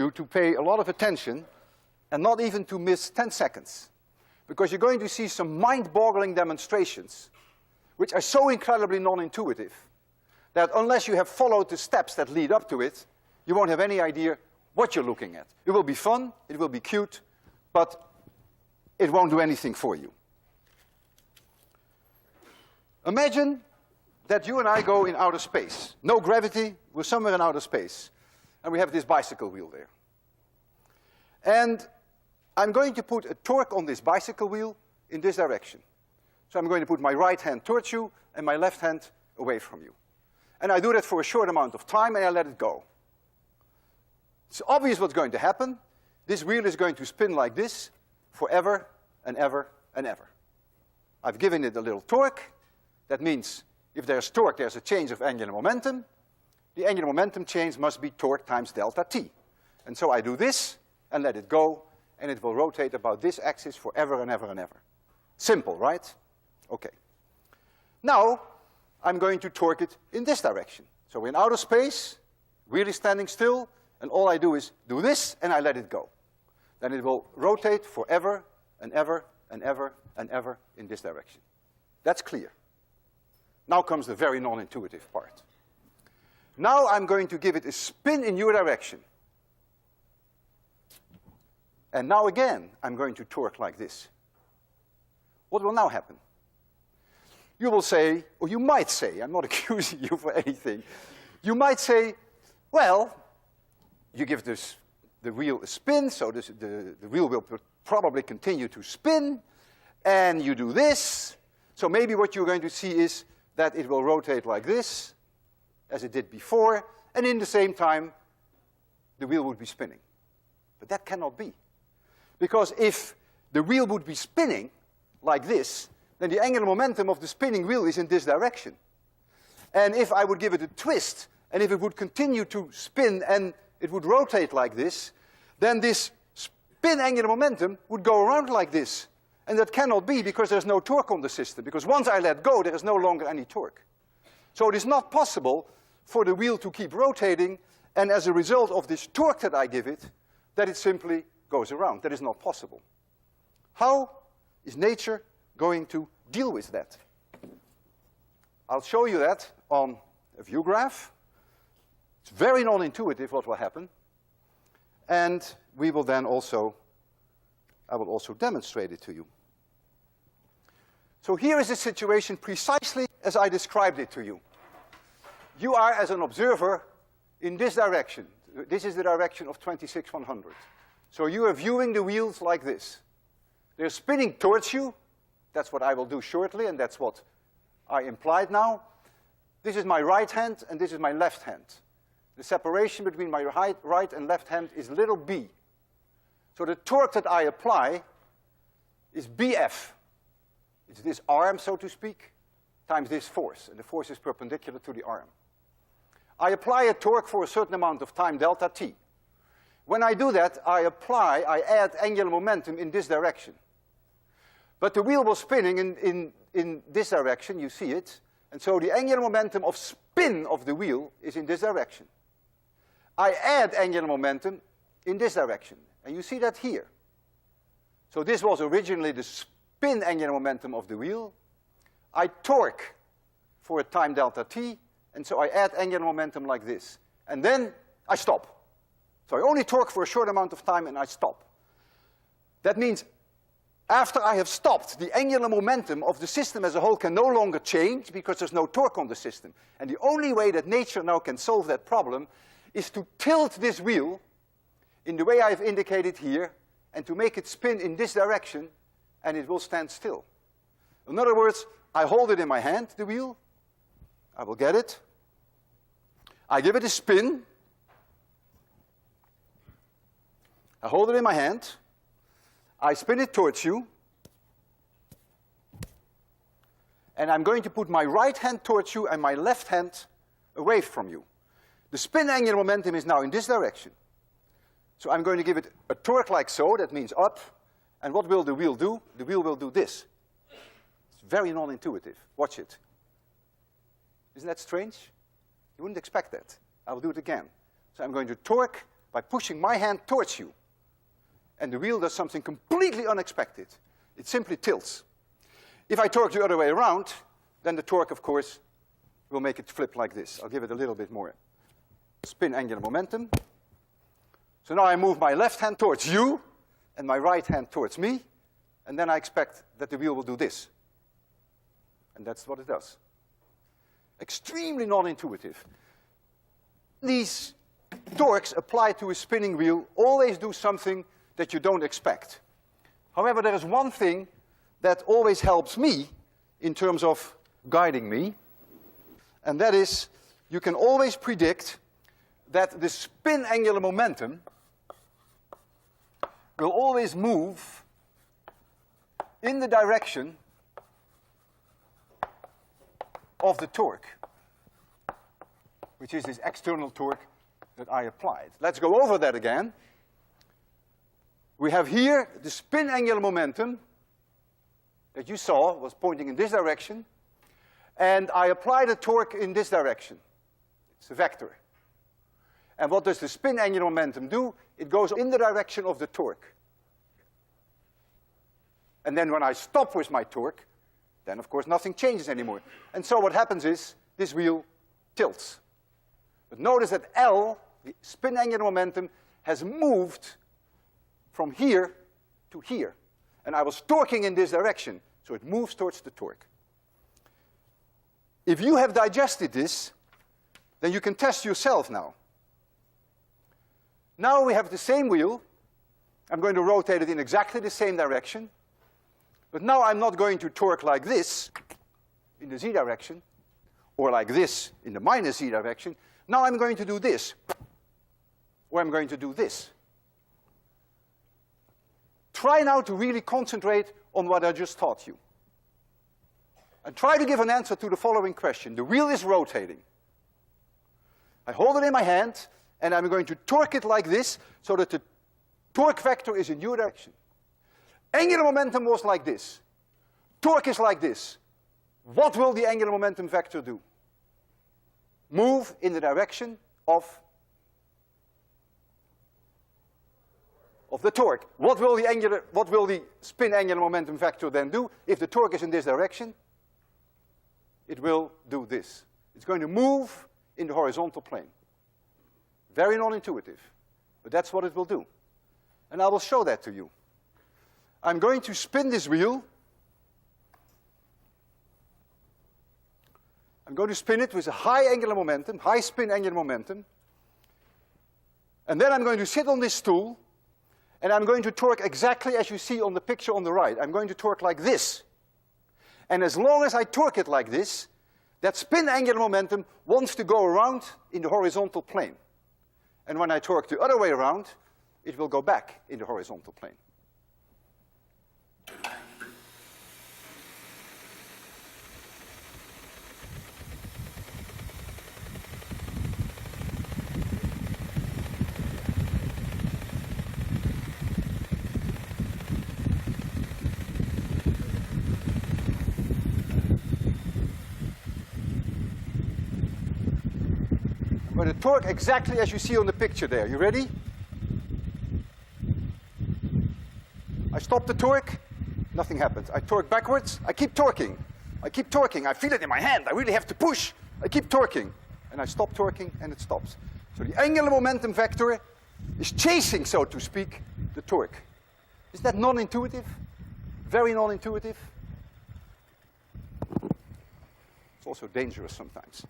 you to pay a lot of attention and not even to miss 10 seconds. Because you're going to see some mind-boggling demonstrations which are so incredibly non-intuitive that unless you have followed the steps that lead up to it, you won't have any idea what you're looking at. It will be fun, it will be cute, but it won't do anything for you. Imagine that you and I go in outer space. No gravity, we're somewhere in outer space. And we have this bicycle wheel there. And I'm going to put a torque on this bicycle wheel in this direction. So I'm going to put my right hand towards you and my left hand away from you. And I do that for a short amount of time and I let it go. It's obvious what's going to happen. This wheel is going to spin like this forever and ever and ever. I've given it a little torque. That means if there's torque, there's a change of angular momentum. The angular momentum change must be torque times delta t. And so I do this and let it go, and it will rotate about this axis forever and ever and ever. Simple, right? Okay. Now, I'm going to torque it in this direction. So we're in outer space, really standing still, and all I do is do this, and I let it go. Then it will rotate forever and ever and ever and ever in this direction. That's clear. Now comes the very non-intuitive part. Now I'm going to give it a spin in your direction. And now again, I'm going to torque like this. What will now happen? You will say, or you might say, I'm not accusing you for anything, you might say, well, you give the wheel a spin, so the wheel will probably continue to spin, and you do this. So maybe what you're going to see is that it will rotate like this, as it did before, and in the same time, the wheel would be spinning. But that cannot be. Because if the wheel would be spinning like this, then the angular momentum of the spinning wheel is in this direction. And if I would give it a twist, and if it would continue to spin and it would rotate like this, then this spin angular momentum would go around like this. And that cannot be because there's no torque on the system. Because once I let go, there is no longer any torque. So it is not possible for the wheel to keep rotating, and as a result of this torque that I give it, that it simply goes around. That is not possible. How is nature going to deal with that? I'll show you that on a view graph. It's very non-intuitive what will happen. And we will then also, I will also demonstrate it to you. So here is the situation precisely as I described it to you. You are, as an observer, in this direction. This is the direction of 26,100. So you are viewing the wheels like this. They're spinning towards you. That's what I will do shortly, and that's what I implied now. This is my right hand, and this is my left hand. The separation between my right and left hand is little b. So the torque that I apply is Bf. It's this arm, so to speak, times this force, and the force is perpendicular to the arm. I apply a torque for a certain amount of time, delta t. When I do that, I add angular momentum in this direction. But the wheel was spinning in this direction, you see it, and so the angular momentum of spin of the wheel is in this direction. I add angular momentum in this direction, and you see that here. So this was originally the spin angular momentum of the wheel. I torque for a time delta t, and so I add angular momentum like this. And then I stop. So I only torque for a short amount of time and I stop. That means after I have stopped, the angular momentum of the system as a whole can no longer change because there's no torque on the system. And the only way that nature now can solve that problem is to tilt this wheel in the way I've indicated here and to make it spin in this direction, and it will stand still. In other words, I hold it in my hand, the wheel. I will get it. I give it a spin. I hold it in my hand. I spin it towards you. And I'm going to put my right hand towards you and my left hand away from you. The spin angular momentum is now in this direction. So I'm going to give it a torque like so, that means up. And what will the wheel do? The wheel will do this. It's very non-intuitive. Watch it. Isn't that strange? You wouldn't expect that. I will do it again. So I'm going to torque by pushing my hand towards you. And the wheel does something completely unexpected. It simply tilts. If I torque the other way around, then the torque, of course, will make it flip like this. I'll give it a little bit more spin angular momentum. So now I move my left hand towards you and my right hand towards me, and then I expect that the wheel will do this. And that's what it does. Extremely non-intuitive. These torques applied to a spinning wheel always do something that you don't expect. However, there is one thing that always helps me in terms of guiding me, and that is you can always predict that the spin angular momentum will always move in the direction of the torque, which is this external torque that I applied. Let's go over that again. We have here the spin angular momentum that you saw was pointing in this direction, and I applied a torque in this direction. It's a vector. And what does the spin angular momentum do? It goes in the direction of the torque. And then when I stop with my torque, then of course nothing changes anymore. And so what happens is this wheel tilts. But notice that L, the spin angular momentum, has moved from here to here. And I was torquing in this direction, so it moves towards the torque. If you have digested this, then you can test yourself now. Now we have the same wheel. I'm going to rotate it in exactly the same direction. But now I'm not going to torque like this in the z direction, or like this in the minus z direction. Now I'm going to do this, or I'm going to do this. Try now to really concentrate on what I just taught you. And try to give an answer to the following question. The wheel is rotating. I hold it in my hand, and I'm going to torque it like this, so that the torque vector is in your direction. Angular momentum was like this. Torque is like this. What will the angular momentum vector do? Move in the direction of the torque. What will the spin angular momentum vector then do? If the torque is in this direction, it will do this. It's going to move in the horizontal plane. Very non-intuitive, but that's what it will do. And I will show that to you. I'm going to spin this wheel. I'm going to spin it with a high angular momentum, high spin angular momentum. And then I'm going to sit on this stool, and I'm going to torque exactly as you see on the picture on the right. I'm going to torque like this. And as long as I torque it like this, that spin angular momentum wants to go around in the horizontal plane. And when I torque the other way around, it will go back in the horizontal plane. I'm going to torque exactly as you see on the picture there. You ready? I stop the torque, nothing happens. I torque backwards, I keep torquing. I keep torquing, I feel it in my hand, I really have to push. I keep torquing, and I stop torquing, and it stops. So the angular momentum vector is chasing, so to speak, the torque. Is that non-intuitive? Very non-intuitive? It's also dangerous sometimes.